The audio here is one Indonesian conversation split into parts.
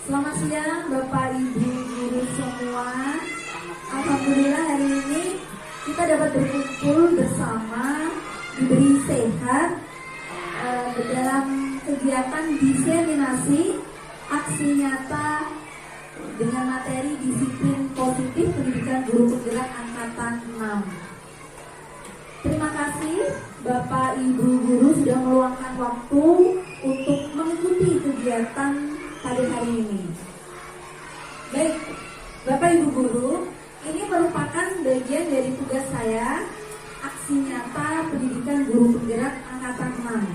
Selamat siang Bapak Ibu guru semua. Alhamdulillah hari ini kita dapat berkumpul bersama, diberi sehat dalam kegiatan diseminasi aksi nyata dengan materi disiplin positif pendidikan guru penggerak angkatan 6. Terima kasih Bapak Ibu guru sudah meluangkan waktu untuk mengikuti kegiatan pada hari ini. Baik, Bapak Ibu guru, ini merupakan bagian dari tugas saya, aksi nyata pendidikan guru penggerak angkatan 6.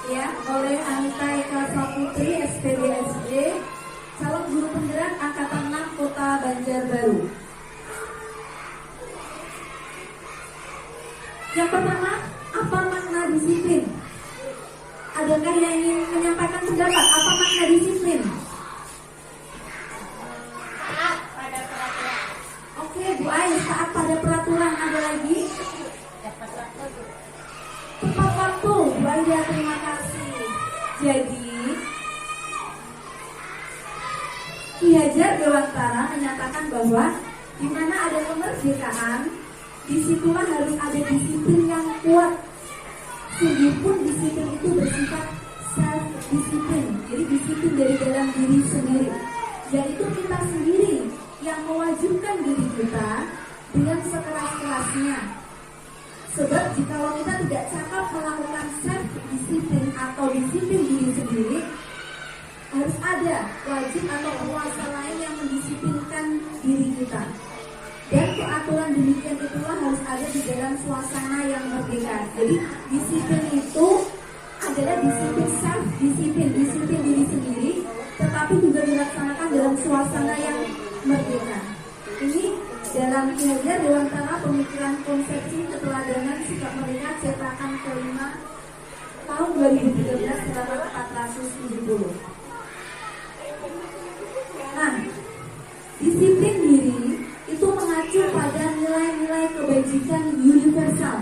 Ya, oleh Anita Eka Saputri, SPDSJ, calon guru penggerak angkatan 6 Kota Banjarbaru. Yang pertama, apa makna disiplin? Adakah yang ingin menyampaikan pendapat? Apa makna disiplin? Taat pada peraturan. Oke, Bu Ais, taat pada peraturan. Ada lagi? Tepat waktu. Tepat waktu. Bu Aida, terima kasih. Jadi, Ki Hajar Dewantara menyatakan bahwa di mana ada kemerdekaan, disitulah harus ada disiplin yang kuat. Sungguhpun disiplin itu bersifat self-disiplin, jadi disiplin dari dalam diri sendiri, yaitu kita sendiri yang mewajibkan diri kita dengan sekeras-kerasnya. Sebab jika kita tidak cakap melakukan self-disiplin atau disiplin diri sendiri, harus ada wajib atau penguasa lain yang mendisiplinkan diri kita. Dan peraturan demikian itulah harus ada di dalam suasana yang merdeka. Jadi disiplin itu adalah disiplin self-disiplin, disiplin diri sendiri, tetapi juga dilaksanakan dalam suasana yang merdeka. Ini dalam Ki Hajar Dewantara Pemikiran Konsepsi Keteladanan Sikap Merdeka cetakan kelima tahun 2013 halaman 470. Nah, disiplin diri itu mengacu pada nilai-nilai kebajikan universal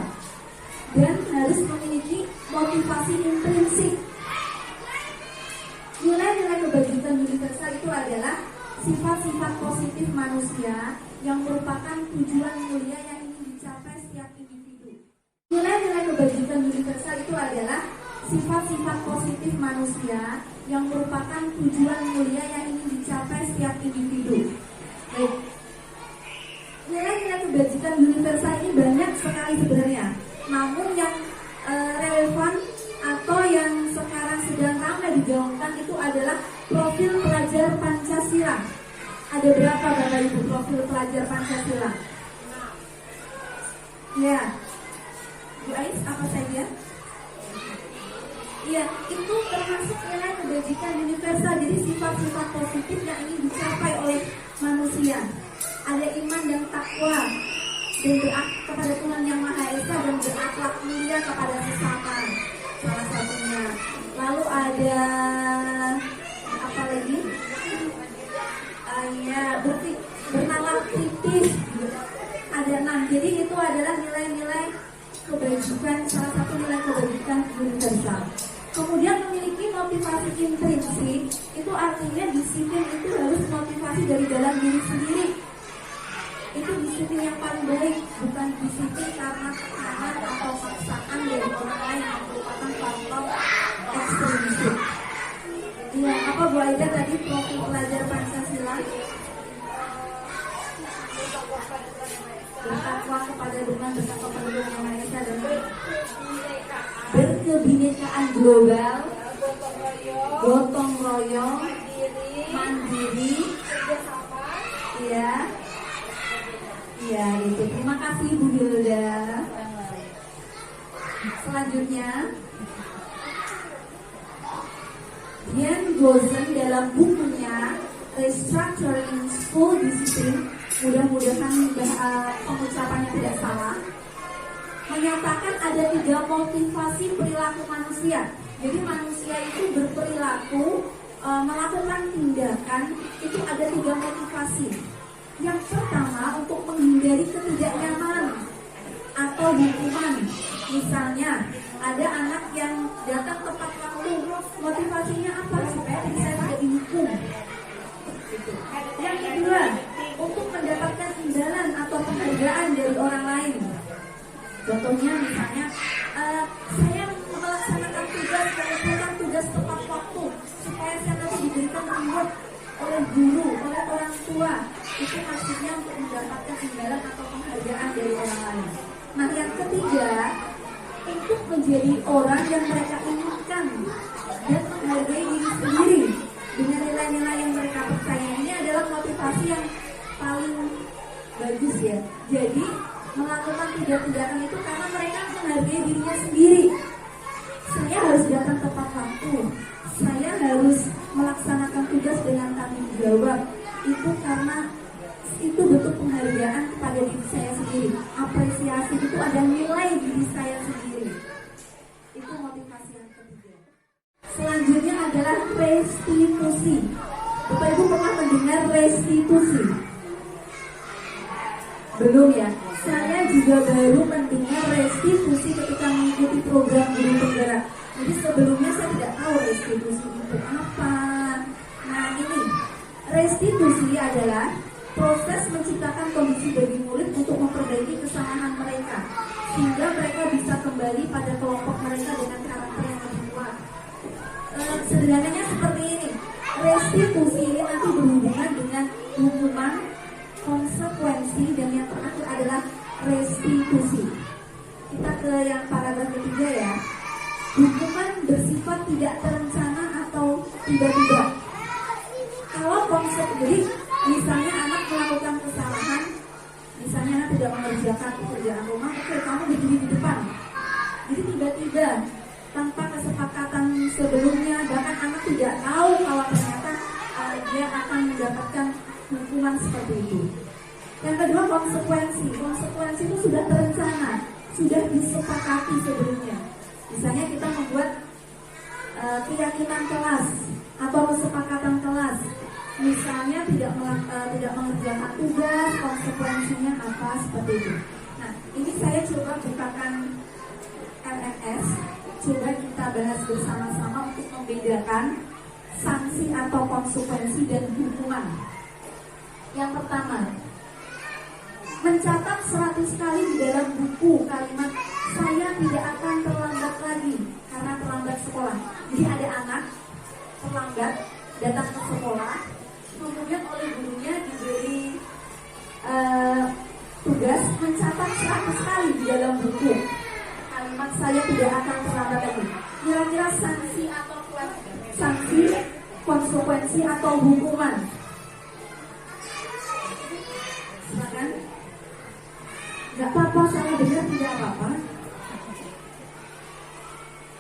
dan harus memiliki motivasi intrinsik. Nilai-nilai kebajikan universal itu adalah sifat-sifat positif manusia yang merupakan tujuan mulia yang ingin dicapai setiap individu. Nilai-nilai kebajikan universal itu adalah sifat-sifat positif manusia yang merupakan tujuan mulia yang ingin dicapai setiap individu. Baik. Nilai-nilai kebajikan universal ini banyak sekali sebenarnya. Namun yang relevan atau yang sekarang sedang ramai digaungkan itu adalah profil pelajar Pancasila. Ada berapa Bapak Ibu profil pelajar Pancasila? Ya, Bu Ais, apa saja? Iya, itu termasuk nilai kebajikan universal. Jadi sifat-sifat positif yang ingin dicapai oleh manusia. Ada iman dan takwa, dan berakt kepada Tuhan Yang Maha Esa, dan berakhlak mulia kepada sesama, salah satunya. Lalu ada apa lagi? Bernalar kritis. Ada 6. Jadi itu adalah nilai-nilai kebajikan, salah satu nilai kebajikan universal. Kemudian memiliki motivasi intrinsik, itu artinya disiplin itu harus motivasi dari dalam diri sendiri. Itu disiplin yang paling baik, bukan disiplin karena tekanan atau paksaan dari orang lain yang merupakan faktor ekstremisme. Iya, apa Bu Aida tadi profil pelajar Pancasila? Bertakwa kepada Tuhan, bertakwa kepada Tuhan Yang Maha Esa, dan berkebinekaan global, gotong royong, mandiri, iya. Iya, itu. Terima kasih Bu Hilda. Selanjutnya, Dian Gozen dalam bukunya Restructuring School Discipline, mudah-mudahan pengucapannya tidak salah, menyatakan ada 3 motivasi perilaku manusia. Jadi manusia itu berperilaku, melakukan tindakan, itu ada 3 motivasi. Yang pertama, untuk menghindari menghindari ketidaknyamanan atau hukuman. Misalnya ada anak yang datang tepat waktu, motivasinya apa? Supaya saya tidak dihukum. Yang kedua, untuk mendapatkan imbalan atau penghargaan dari orang lain. Contohnya misalnya, saya melaksanakan tugas, melakukan tugas tepat waktu, supaya saya nanti diberikan reward oleh guru, oleh orang tua. Itu maksudnya untuk mendapatkan imbalan atau penghargaan dari orang lain. Nah, yang ketiga, untuk menjadi orang yang mereka inginkan dan menghargai diri sendiri dengan nilai-nilai yang mereka percaya. Ini adalah motivasi yang paling bagus ya. Jadi melakukan tindakan itu karena mereka menghargai dirinya sendiri. Saya harus datang tepat waktu, saya harus melaksanakan tugas dengan tanggung jawab. Itu karena itu bentuk penghargaan kepada diri saya sendiri. Apresiasi itu ada nilai diri saya sendiri. Itu motivasi yang ketiga. Selanjutnya adalah restitusi. Bapak Ibu pernah mendengar restitusi? Belum ya? Saya juga baru mendengar restitusi ketika mengikuti program Guru Penggerak. Jadi sebelumnya saya tidak tahu restitusi itu apa. Nah ini, restitusi adalah proses menciptakan kondisi bagi murid untuk memperbaiki kesalahan mereka, sehingga mereka bisa kembali pada kelompok mereka dengan karakter yang lebih kuat. Sederhananya seperti ini, restitusi ini nanti berhubungan dengan hukuman, konsekuensi, dan yang terakhir adalah restitusi. Kita ke yang paragraf ketiga ya. Hukuman bersifat tidak terencana atau tiba-tiba. Kalau konsep, jadi misalnya anak melakukan kesalahan, misalnya anak tidak mengerjakan pekerjaan rumah, oke, kamu berdiri di depan. Jadi tiba-tiba tanpa kesepakatan sebelumnya, bahkan anak tidak tahu kalau ternyata dia akan mendapatkan hukuman seperti itu. Yang kedua, konsekuensi. Konsekuensi itu sudah terencana, sudah disepakati sebelumnya. Misalnya kita membuat keyakinan kelas atau kesepakatan kelas. Misalnya tidak mengerjakan tugas, konsekuensinya apa, seperti itu. Nah, ini saya coba bukakan LMS, coba kita bahas bersama-sama untuk membedakan sanksi atau konsekuensi dan hukuman. Yang pertama, mencatat 100 kali di dalam buku kalimat saya tidak akan terlambat lagi karena terlambat sekolah. Jadi ada anak terlambat datang ke sekolah, kemudian oleh gurunya diberi tugas mencatat 100 kali di dalam buku kalimat saya tidak akan terlambat lagi. Kira-kira sanksi, konsekuensi atau hukuman? Silakan. Gak apa-apa, saya dengar tidak apa-apa.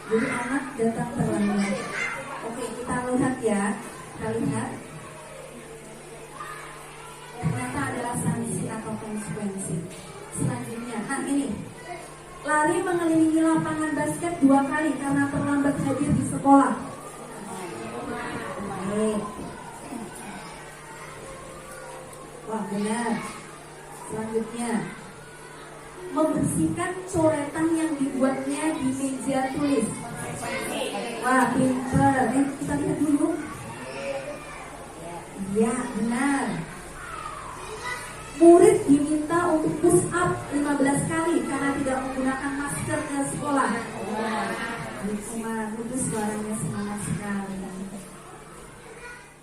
Jadi anak datang terlambat. Oke, kita lihat ya. Kita lihat. Ternyata adalah sanksi atau konsekuensi. Selanjutnya, nah ini, lari mengelilingi lapangan basket 2 kali karena terlambat hadir di sekolah. Baik. Wah, benar. Selanjutnya, membersihkan coretan yang dibuatnya di meja tulis. Wah, pinter. Kita lihat dulu. Ya, benar. Murid diminta untuk push up 15 kali karena tidak menggunakan masker ke sekolah. Hukuman, itu suaranya semangat sekali.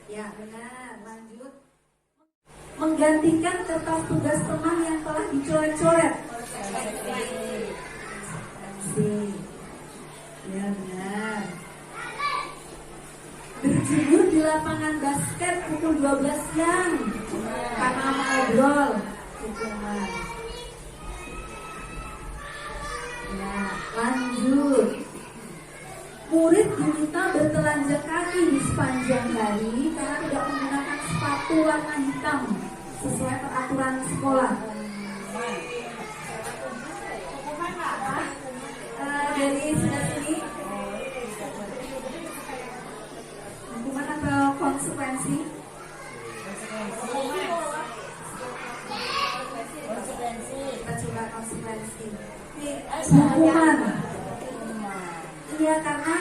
Ya, benar. Lanjut. Menggantikan kertas tugas teman yang telah dicoret-coret. Ya, benar. Berjemur di lapangan basket pukul 12 siang karena ngobrol. Hukuman. Ya, lanjut. Murid diminta bertelanjang kaki di sepanjang hari karena tidak menggunakan sepatu warna hitam sesuai peraturan sekolah. Dari sebelah sini, hukuman atau konsekuensi? suka konsekuensi. Ini hukuman. Iya, karena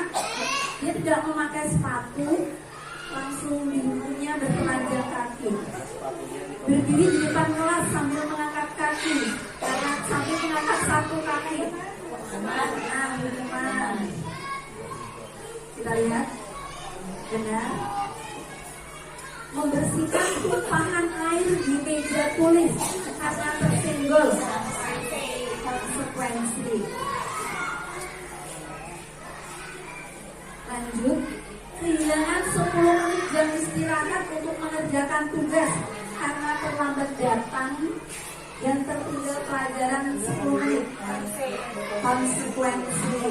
dia tidak memakai sepatu, langsung dihukumnya bertelanjang kaki. Berdiri di depan kelas sambil mengangkat kaki, karena sambil mengangkat satu kaki. Hukuman. Kita lihat, benar. Membersihkan tumpahan air di meja tulis karena tersenggol. Konsekuensi. Lanjut, kehilangan 10 menit jam istirahat untuk mengerjakan tugas karena terlambat datang dan tertinggal pelajaran 10 menit. Konsekuensi.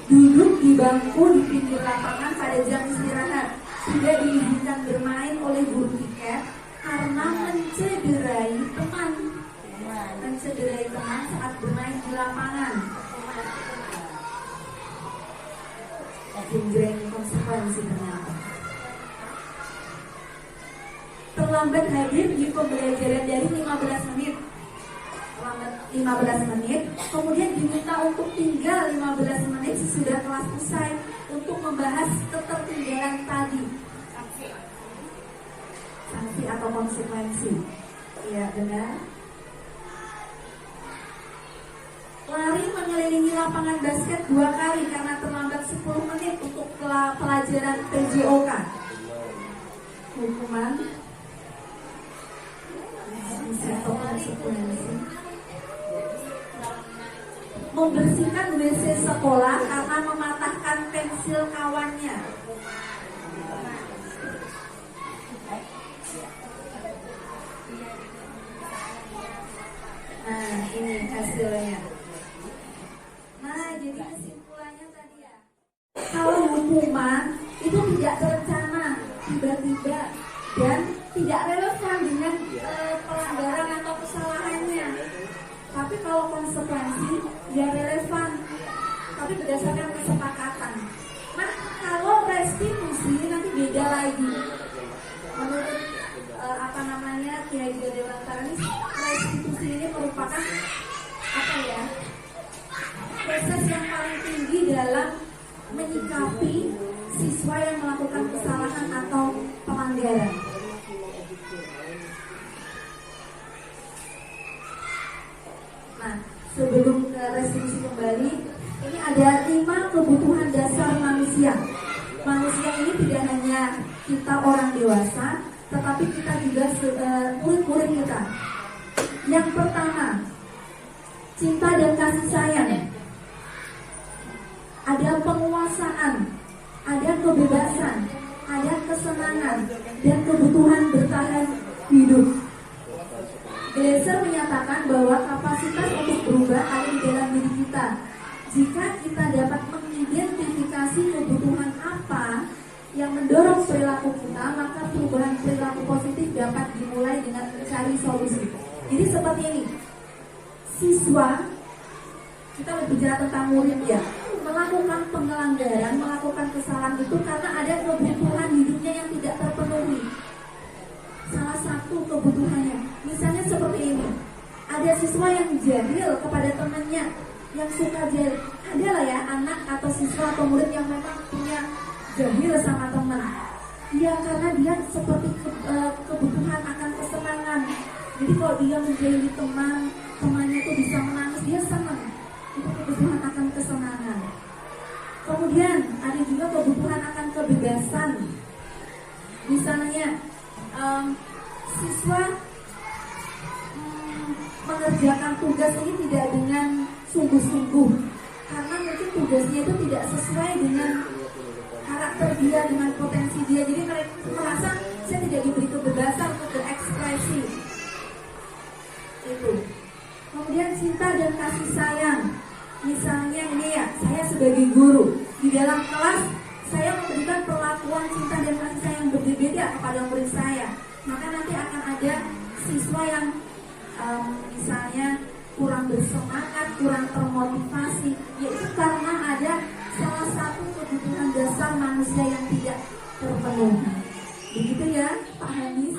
Duduk di bangku di pinggir lapangan pada jam istirahat, tidak diizinkan bermain oleh guru tiket karena mencederai teman. Mencederai teman saat bermain di lapangan. Jeng konsekuensi ternyata. Terlambat hadir di pembelajaran dari 15 menit. Terlambat 15 menit, kemudian diminta untuk tinggal 15 menit sesudah kelas usai untuk membahas ketertinggalan tadi. Sanksi atau konsekuensi. Iya, benar. Lari mengelilingi lapangan basket 2 kali karena terlambat 10 menit untuk pelajaran PJOK. Hukuman. Sanksi atau konsekuensi. Membersihkan WC sekolah karena mematahkan pensil kawannya. Nah, ini hasilnya. Nah, jadi kesimpulannya tadi ya. Kalau hukuman itu tidak terencana, tiba-tiba dan tidak relevan dengan pelanggaran atau kesalahannya. Tapi kalau konsekuensi ya relevan, tapi berdasarkan kesepakatan. Nah, kalau restitusi nanti beda lagi. Menurut Kiai Dewantara ini, restitusi ini merupakan proses yang paling tinggi dalam menyikapi siswa yang melakukan kesalahan atau pelanggaran. Nah, sebelum ke restitusi kembali, ini ada 5 kebutuhan dasar manusia. Manusia ini tidak hanya kita orang dewasa, tetapi kita juga murid-murid kita. Yang pertama, cinta dan kasih sayang. Ada penguasaan, ada kebebasan, ada kesenangan, dan kebutuhan bertahan hidup. Glaser menyatakan bahwa kapasitas untuk berubah ada di dalam diri kita. Jika kita dapat mengidentifikasi kebutuhan apa yang mendorong perilaku kita, maka perubahan perilaku positif dapat dimulai dengan mencari solusi. Jadi seperti ini, siswa, kita berbicara tentang murid ya, melakukan pelanggaran, melakukan kesalahan itu karena ada kebutuhan hidupnya yang tidak terpenuhi. Salah satu kebutuhannya, misalnya seperti ini, ada siswa yang jahil kepada temannya, yang suka jahil. Ada lah ya anak atau siswa atau murid yang memang punya jahil sama teman. Ya karena dia seperti kebutuhan akan kesenangan. Jadi kalau dia menjahili temannya itu bisa menangis, dia senang. Itu kebutuhan akan kesenangan. Kemudian ada juga kebutuhan akan kebebasan. Misalnya siswa mengerjakan tugas ini tidak dengan sungguh-sungguh karena mungkin tugasnya itu tidak sesuai dengan karakter dia, dengan potensi dia. Jadi mereka merasa saya tidak diberi kebebasan untuk berekspresi. Itu. Kemudian cinta dan kasih sayang. Misalnya ini ya, saya sebagai guru di dalam kelas saya memberikan perlakuan cinta dan kasih sayang berbeda kepada murid saya. Maka nanti akan ada siswa yang misalnya kurang bersemangat, kurang termotivasi, yaitu karena ada salah satu kebutuhan dasar manusia yang tidak terpenuhi. Begitu ya, Pak Hanis.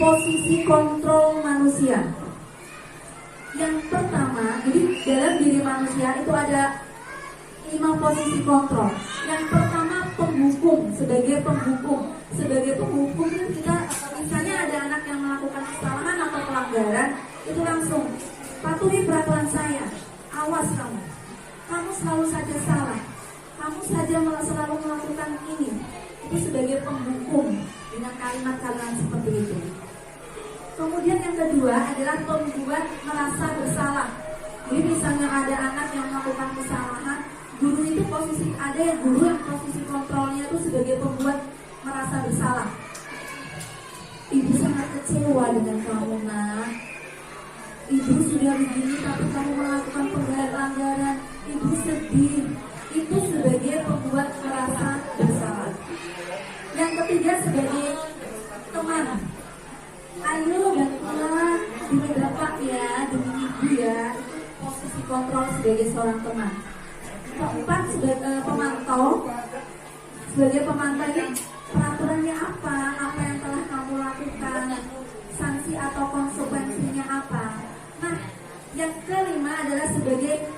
posisi kontrol manusia. Yang pertama, jadi dalam diri manusia itu ada 5 posisi kontrol. Yang pertama penghukum, sebagai penghukum. Sebagai penghukum itu kita, misalnya ada anak yang melakukan kesalahan atau pelanggaran, itu langsung patuhi peraturan saya. Awas kamu. Kamu selalu saja salah. Kamu saja selalu melakukan ini. Itu sebagai penghukum dengan kalimat-kalimat seperti itu. Kemudian yang kedua adalah pembuat merasa bersalah. Jadi misalnya ada anak yang melakukan kesalahan, guru itu ada yang guru yang posisi kontrolnya itu sebagai pembuat merasa bersalah. Ibu sangat kecewa dengan kamu, nak. Ibu sudah begini tapi kamu melakukan pelanggaran. Ibu sedih. Itu sebagai pembuat merasa bersalah. Yang ketiga sebagai teman. Ayo bantulah demi bapak ya, demi ibu ya. Posisi kontrol sebagai seorang teman. Keempat sebagai pemantau. Sebagai pemantau ini peraturannya apa yang telah kamu lakukan, sanksi atau konsekuensinya apa. Nah, yang kelima adalah sebagai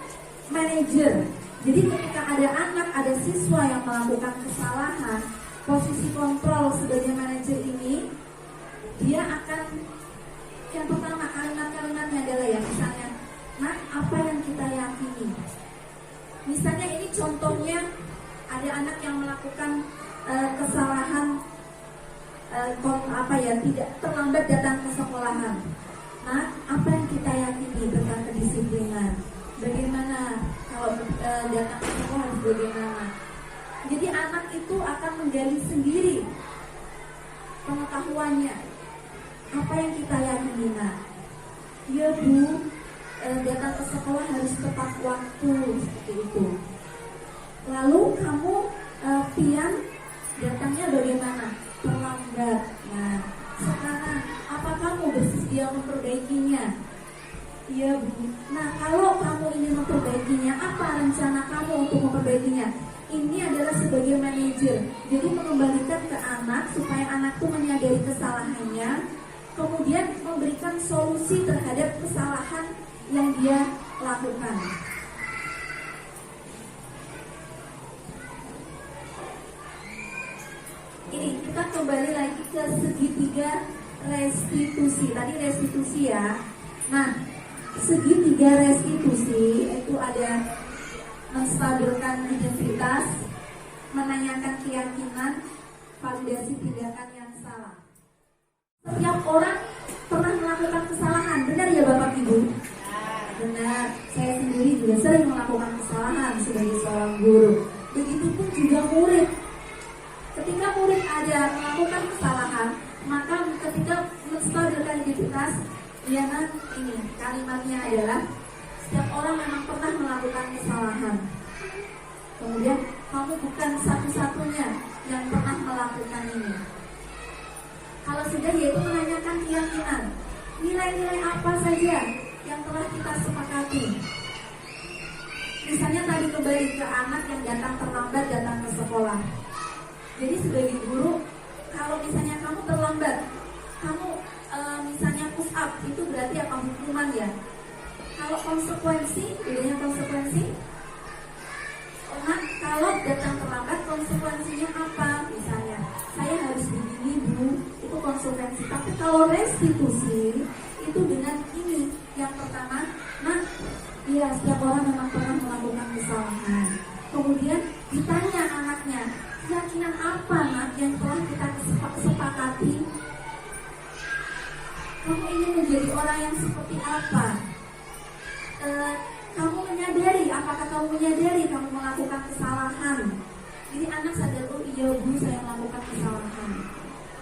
manajer. Jadi ketika ada anak, ada siswa yang melakukan kesalahan, posisi kontrol sebagai manajer ini, dia akan, yang pertama kalimat-kalimatnya adalah ya misalnya, nah apa yang kita yakini. Misalnya ini contohnya ada anak yang melakukan kesalahan tidak terlambat datang ke sekolahan. Nah, apa yang kita yakini tentang kedisiplinan? Bagaimana kalau datang ke sekolah harus bagaimana? Jadi anak itu akan menggali sendiri pengetahuannya. Apa yang kita yakini, nak? Ya bu, datang ke sekolah harus tepat waktu, seperti itu. Lalu kamu pian datangnya bagaimana? Terlambat. Nah, sekarang apa kamu bersedia memperbaikinya? Iya bu. Nah, kalau kamu ingin memperbaikinya, apa rencana kamu untuk memperbaikinya? Ini adalah sebagai manajer. Jadi mengembalikan ke anak supaya anak itu menyadari kesalahannya, kemudian memberikan solusi terhadap kesalahan yang dia lakukan. Ini kita kembali lagi ke segitiga restitusi. Tadi restitusi ya. Nah, segitiga restitusi itu ada menstabilkan identitas, menanyakan keyakinan, validasi tindakan yang salah. Setiap orang pernah melakukan kesalahan, benar ya Bapak Ibu? Benar, saya sendiri juga sering melakukan kesalahan sebagai seorang guru. Begitupun juga murid. Ketika murid ada melakukan kesalahan, maka ketika menstabilkan identitas, ini kalimatnya adalah setiap orang memang pernah melakukan kesalahan. Kemudian kamu bukan satu-satunya yang pernah melakukan ini. Kalau sudah, yaitu menanyakan keyakinan, nilai-nilai apa saja yang telah kita sepakati. Misalnya tadi kembali ke anak yang datang terlambat datang ke sekolah. Jadi sebagai guru, kalau misalnya kamu terlambat, kamu misalnya push up, itu berarti apa? Hukuman ya. Kalau konsekuensi, bedanya konsekuensi. Nah, kalau datang terlambat, konsekuensinya apa? Misalnya, saya harus begini bu, itu konsekuensi. Tapi kalau restitusi, itu dengan ini. Yang pertama, nah, iya setiap orang memang pernah melakukan kesalahan. Kemudian ditanya anaknya, keyakinan apa nak yang telah kita sepakati? Kamu ingin menjadi orang yang seperti apa? Kamu menyadari, apakah kamu menyadari kamu melakukan kesalahan? Jadi anak sadar, oh iya bu, saya melakukan kesalahan.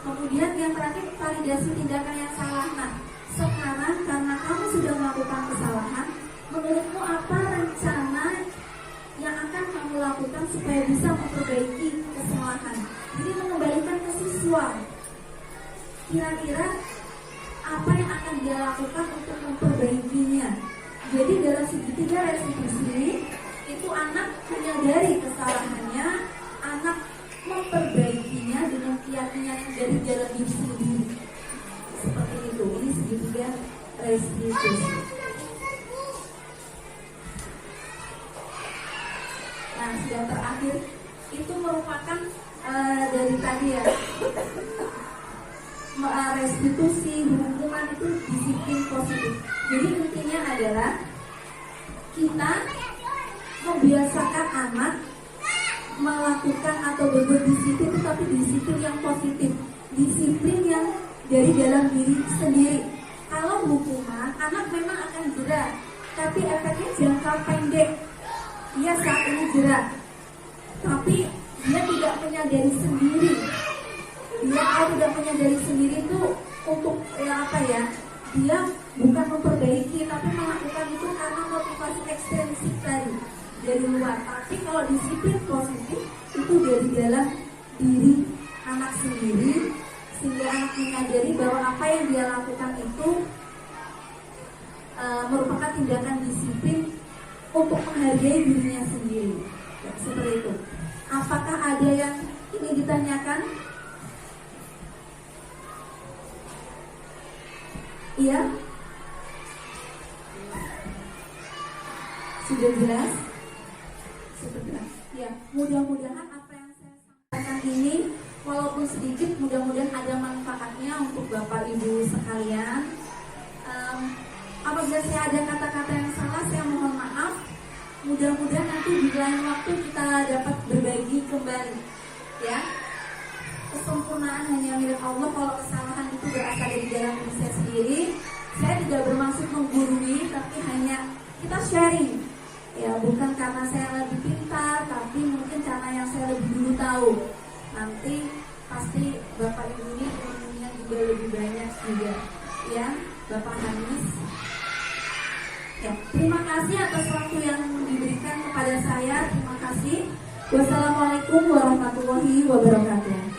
Kemudian yang terakhir, validasi tindakan yang salah. Nah, sekarang karena kamu sudah melakukan kesalahan, menurutmu apa rencana yang akan kamu lakukan supaya bisa memperbaiki kesalahan? Jadi mengembalikan ke siswa, kira-kira apa yang akan dia lakukan untuk memperbaikinya. Jadi dalam segitiga restitusi itu anak menyadari kesalahannya, anak memperbaikinya dengan keyakinan dari dalam diri sendiri. Seperti restitusi. Nah, yang terakhir itu merupakan dari tadi ya, restitusi, hukuman itu disiplin positif. Jadi intinya adalah kita membiasakan anak melakukan atau berbuat disiplin, tetapi disiplin yang positif, disiplin yang dari dalam diri sendiri. Kalau hukuman, anak memang akan jerah, tapi efeknya jangka pendek. Dia saat ini jerah, tapi dia tidak menyadari sendiri. Dia tidak menyadari sendiri itu untuk dia bukan memperbaiki, tapi melakukan itu karena motivasi ekstrinsik tadi dari luar. Tapi kalau disiplin positif itu dari dalam diri anak sendiri, sehingga anak menyadari bahwa apa yang dia lakukan itu merupakan tindakan disiplin untuk menghargai dirinya sendiri. Ya, seperti itu. Apakah ada yang ingin ditanyakan? Iya? Sudah jelas? Sudah. Ya, mudah-mudahan apa yang saya sampaikan ini walaupun sedikit, mudah-mudahan ada manfaatnya untuk Bapak Ibu sekalian. Apabila saya ada kata-kata yang salah, saya mohon maaf. Mudah-mudahan nanti di lain waktu kita dapat berbagi kembali. Ya, kesempurnaan hanya milik Allah. Kalau kesalahan itu berasal dari dalam diri saya sendiri, saya tidak bermaksud menggurui, tapi hanya kita sharing. Ya, bukan karena saya lebih pintar, tapi mungkin karena yang saya lebih dulu tahu. Nanti pasti Bapak Ibu ini ilmunya juga lebih banyak juga. Ya, Bapak Hanis. Ya, terima kasih atas waktu yang diberikan kepada saya. Terima kasih. Wassalamualaikum warahmatullahi wabarakatuh.